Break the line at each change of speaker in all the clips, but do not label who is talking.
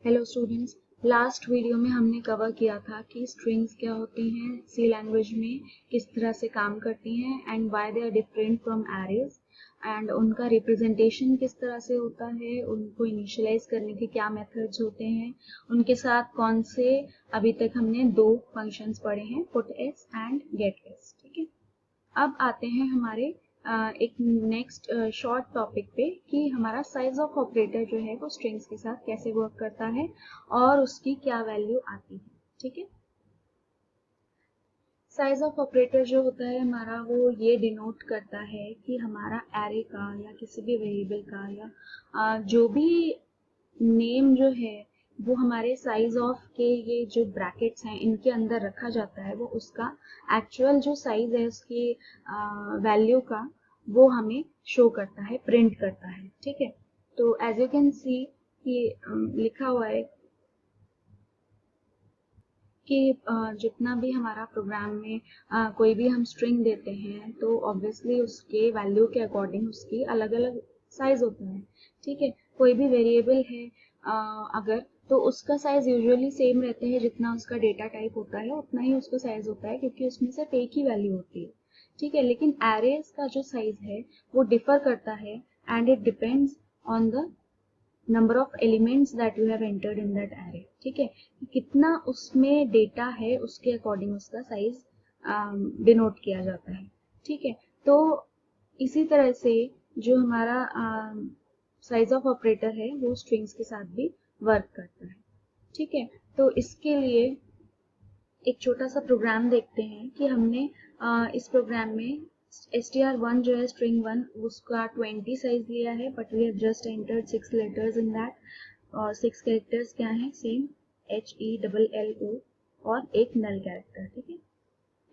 Hello students, last video में हमने cover किया था कि स्ट्रिंग्स क्या होती हैं, सी लैंग्वेज में किस तरह से काम करती हैं and why they are different from arrays and उनका रिप्रेजेंटेशन किस तरह से होता है, उनको इनिशियलाइज करने के क्या मेथड्स होते हैं, उनके साथ कौन से अभी तक हमने दो फंक्शंस पढ़े हैं, puts and gets. ठीक है, अब आते हैं हमारे एक नेक्स्ट शॉर्ट टॉपिक पे कि हमारा साइज ऑफ ऑपरेटर जो है वो स्ट्रिंग्स के साथ कैसे वर्क करता है और उसकी क्या वैल्यू आती है। ठीक है, साइज ऑफ ऑपरेटर जो होता है हमारा वो ये डिनोट करता है कि हमारा एरे का या किसी भी वेरिएबल का या जो भी नेम जो है वो हमारे साइज ऑफ के ये जो ब्रैकेट्स हैं इनके अंदर रखा जाता है, वो उसका एक्चुअल जो साइज है उसकी वैल्यू का वो हमें शो करता है, प्रिंट करता है। ठीक है, तो एज यू कैन सी कि लिखा हुआ है कि जितना भी हमारा प्रोग्राम में कोई भी हम स्ट्रिंग देते हैं तो ऑब्वियसली उसके वैल्यू के अकॉर्डिंग उसकी अलग अलग साइज होता है। ठीक है, कोई भी वेरिएबल है अगर, तो उसका साइज यूजुअली सेम रहता है, जितना उसका डेटा टाइप होता है उतना ही उसका साइज होता है क्योंकि उसमें सिर्फ एक ही वैल्यू होती है। ठीक है, लेकिन एरेज का जो साइज है वो डिफर करता है and it depends on the number of elements that you have entered in that array. ठीक है, कितना उसमें डेटा है उसके अकॉर्डिंग उसका साइज डिनोट किया जाता है। ठीक है, तो इसी तरह से जो हमारा साइज ऑफ ऑपरेटर है वो स्ट्रिंग्स के साथ भी वर्क करता है। ठीक है, तो इसके लिए एक छोटा सा प्रोग्राम देखते हैं कि हमने इस प्रोग्राम में str1 जो है स्ट्रिंग 1 उसका 20 साइज लिया है, but we have just entered 6 letters in that और 6 कैरेक्टर्स क्या हैं, सेम HELLO और एक नल कैरेक्टर। ठीक है,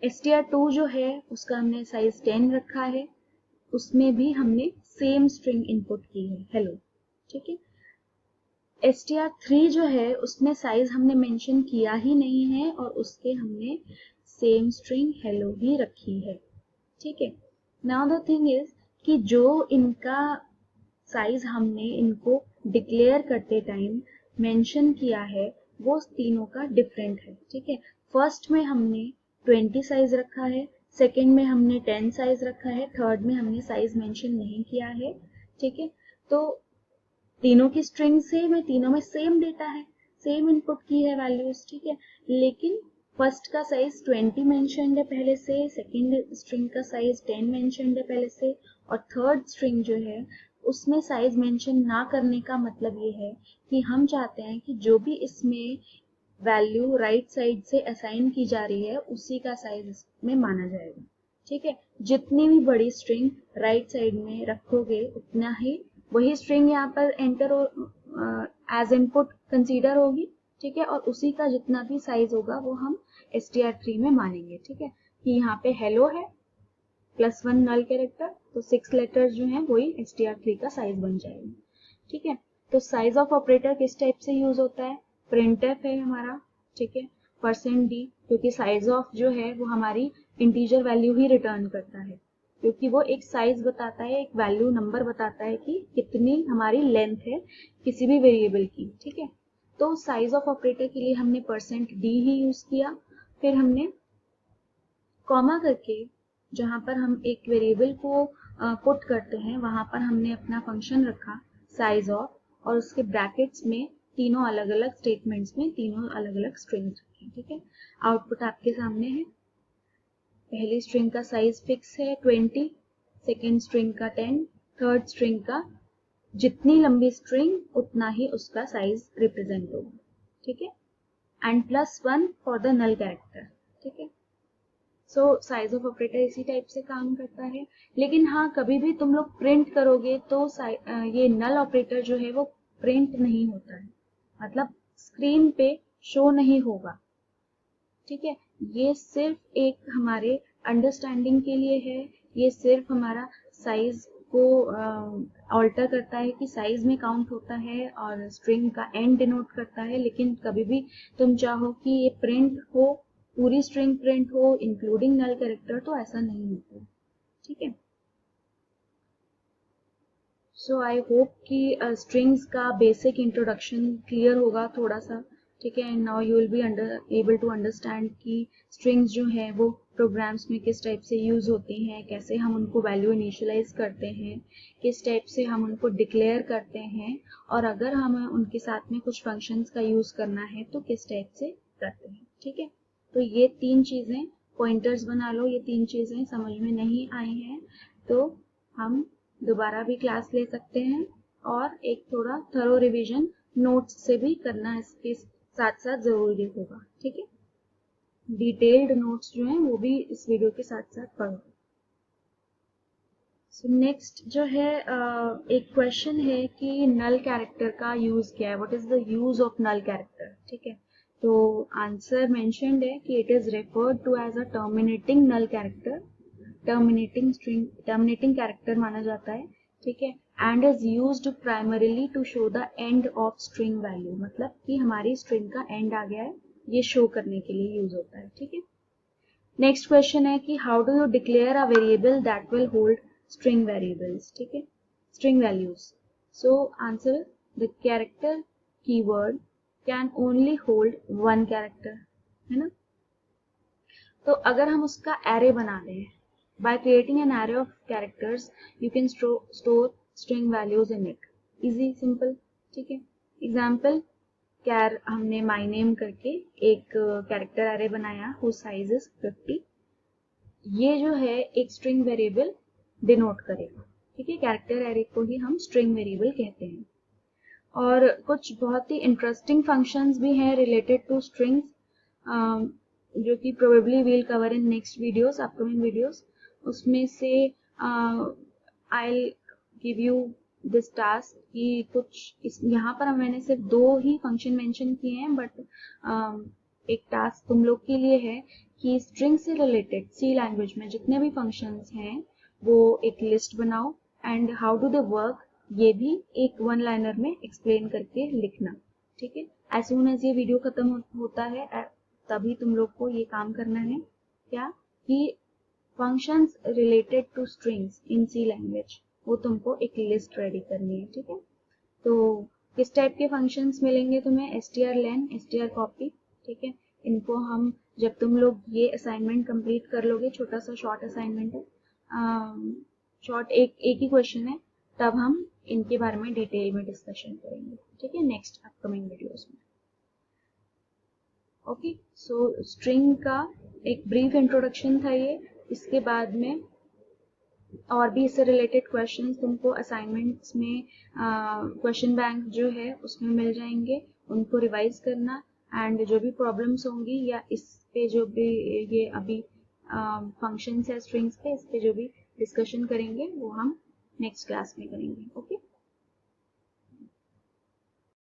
str2 जो है उसका हमने साइज 10 रखा है, उसमें भी हमने सेम स्ट्रिंग इनपुट की है, हेलो। ठीक है, str3 जो है उसमें साइज हमने मेंशन किया ही नहीं है और उसके हमने सेम स्ट्रिंग हेलो ही रखी है। ठीक है, नाउ द थिंग इज कि जो इनका साइज हमने इनको डिक्लेयर करते टाइम मेंशन किया है वो तीनों का डिफरेंट है। ठीक है, फर्स्ट में हमने 20 साइज रखा है, सेकंड में हमने 10 साइज रखा है, थर्ड में हमने साइज मेंशन नहीं किया है। ठीक है, तो तीनों की स्ट्रिंग सेम है, तीनों में सेम डेटा है, सेम इनपुट की है वैल्यूज। ठीक है, लेकिन फर्स्ट का साइज 20 मेंशन्ड है पहले से, सेकंड स्ट्रिंग का साइज 10 मेंशन्ड है पहले से और थर्ड स्ट्रिंग जो है उसमें साइज मेंशन ना करने का मतलब ये है कि हम चाहते हैं कि जो भी इसमें वैल्यू राइट साइड से असाइन की जा रही है उसी का साइज इसमें माना जाएगा। ठीक है, जितनी भी बड़ी स्ट्रिंग राइट साइड में रखोगे उतना ही वही स्ट्रिंग यहाँ पर एंटर एज इनपुट कंसीडर होगी। ठीक है, और उसी का जितना भी साइज होगा वो हम str3 में मानेंगे। ठीक है, कि यहाँ पे हेलो है +1 नल कैरेक्टर, तो 6 लेटर्स जो हैं वही str3 का साइज बन जाएगा। ठीक है, तो साइज ऑफ ऑपरेटर किस टाइप से यूज होता है, प्रिंटफ है हमारा। ठीक है, %d, क्योंकि साइज ऑफ जो है वो हमारी इंटीजर वैल्यू ही रिटर्न करता है, क्योंकि वो एक साइज बताता है, एक वैल्यू नंबर बताता है कि कितनी हमारी लेंथ है किसी भी वेरिएबल की। ठीक है, तो साइज ऑफ ऑपरेटर के लिए हमने %d ही यूज किया, फिर हमने कॉमा करके जहां पर हम एक वेरिएबल को पुट करते हैं वहां पर हमने अपना फंक्शन रखा साइज ऑफ, और उसके ब्रैकेट्स में तीनों अलग अलग स्टेटमेंट्स में तीनों अलग अलग स्ट्रिंग्स रखे। ठीक है, आउटपुट आपके सामने है, पहली स्ट्रिंग का साइज फिक्स है 20, सेकेंड स्ट्रिंग का 10, थर्ड स्ट्रिंग का जितनी लंबी स्ट्रिंग उतना ही उसका साइज रिप्रेजेंट होगा। ठीक है, and +1 for the null character. ठीक है, सो साइज ऑफ ऑपरेटर इसी टाइप से काम करता है, लेकिन हाँ कभी भी तुम लोग प्रिंट करोगे तो ये नल ऑपरेटर जो है वो प्रिंट नहीं होता है, मतलब स्क्रीन पे शो नहीं होगा। ठीक है, ये सिर्फ एक हमारे अंडरस्टैंडिंग के लिए है, ये सिर्फ हमारा साइज को ऑल्टर करता है कि साइज में काउंट होता है और स्ट्रिंग का एंड डिनोट करता है, लेकिन कभी भी तुम चाहो कि ये प्रिंट हो, पूरी स्ट्रिंग प्रिंट हो इंक्लूडिंग नल कैरेक्टर, तो ऐसा नहीं होता। ठीक है, सो आई होप कि स्ट्रिंग्स का बेसिक इंट्रोडक्शन क्लियर होगा थोड़ा सा, ठीक है। And now you will be able to understand कि स्ट्रिंग्स जो हैं वो प्रोग्राम्स में किस टाइप से यूज़ होती हैं, कैसे हम उनको वैल्यू इनिशियलाइज करते हैं, किस टाइप से हम उनको डिक्लेयर करते हैं, और अगर हमें उनके साथ में कुछ फंक्शंस का यूज़ करना है तो किस टाइप से करते हैं, ठीक है। तो ये 3 चीज़ें पॉइंटर्स बना लो, ये 3 चीज़ें समझ में नहीं आई हैं तो हम दोबारा भी क्लास ले सकते हैं, और एक थोड़ा थरो रिवीजन नोट्स से भी करना इसके साथ साथ ज़रूरी होगा, ठीक है। डिटेल्ड नोट्स जो हैं वो भी इस वीडियो के साथ साथ पढ़ो। सो नेक्स्ट जो है एक क्वेश्चन है कि नल कैरेक्टर का यूज क्या है, what is the use of null character, ठीक है। तो आंसर मेंशन्ड है कि it is referred to as a terminating null character, terminating character माना जाता है, ठीक है। And is used primarily to show the end of string value, मतलब कि हमारी स्ट्रिंग का एंड आ गया है, ये शो करने के लिए यूज होता है, ठीक है। नेक्स्ट क्वेश्चन है कि how do you declare a variable that will hold string variables, ठीक है, string values. So answer, the character keyword can only hold one character, है ना। तो अगर हम उसका एरे बना दें, by creating an array of characters you can store string values in it, easy simple, ठीक है। एग्जाम्पल, कैर हमने my name करके एक कैरेक्टर एरे बनाया whose size is 50, ये जो है एक स्ट्रिंग वेरिएबल डिनोट करेगा, ठीक है। कैरेक्टर एरे को ही हम स्ट्रिंग वेरिएबल कहते हैं। और कुछ बहुत ही इंटरेस्टिंग फंक्शंस भी हैं रिलेटेड टू स्ट्रिंग्स, जो कि probably we'll cover in next videos, upcoming videos. उसमें से I give you this task कि कुछ इस यहाँ पर मैंने सिर्फ 2 ही फंक्शन मेंशन किए हैं, बट एक टास्क तुम लोग के लिए है कि स्ट्रिंग से रिलेटेड सी लैंग्वेज में जितने भी फंक्शंस हैं वो एक लिस्ट बनाओ, and how do they work ये भी एक 1 लाइनर में एक्सप्लेन करके लिखना, ठीक है। एज सून एज ये वीडियो खत्म होता है तभी तुम लोग को ये काम करना है, क्या कि फंक्शंस रिलेटेड टू स्ट्रिंग्स इन सी लैंग्वेज, वो तुमको एक लिस्ट रेडी करनी है, ठीक है। तो किस टाइप के फंक्शंस मिलेंगे तुम्हें, strlen, strcopy, ठीक है। इनको हम जब तुम लोग ये असाइनमेंट कंप्लीट कर लोगे, छोटा सा शॉर्ट असाइनमेंट है, शॉर्ट एक ही क्वेश्चन है, तब हम इनके बारे में डिटेल में डिस्कशन करेंगे, ठीक है, नेक्स्ट अपकमिंग वीडियोस में। ओके, सो स्ट्रिंग का एक ब्रीफ इंट्रोडक्शन था ये। इसके बाद में और भी इससे रिलेटेड क्वेश्चंस तुमको असाइनमेंट्स में क्वेश्चन बैंक जो है उसमें मिल जाएंगे, उनको रिवाइज करना, एंड जो भी प्रॉब्लम्स होंगी या इस पे जो भी ये अभी फंक्शंस है स्ट्रिंग्स पे, इस पे जो भी डिस्कशन करेंगे वो हम नेक्स्ट क्लास में करेंगे। ओके।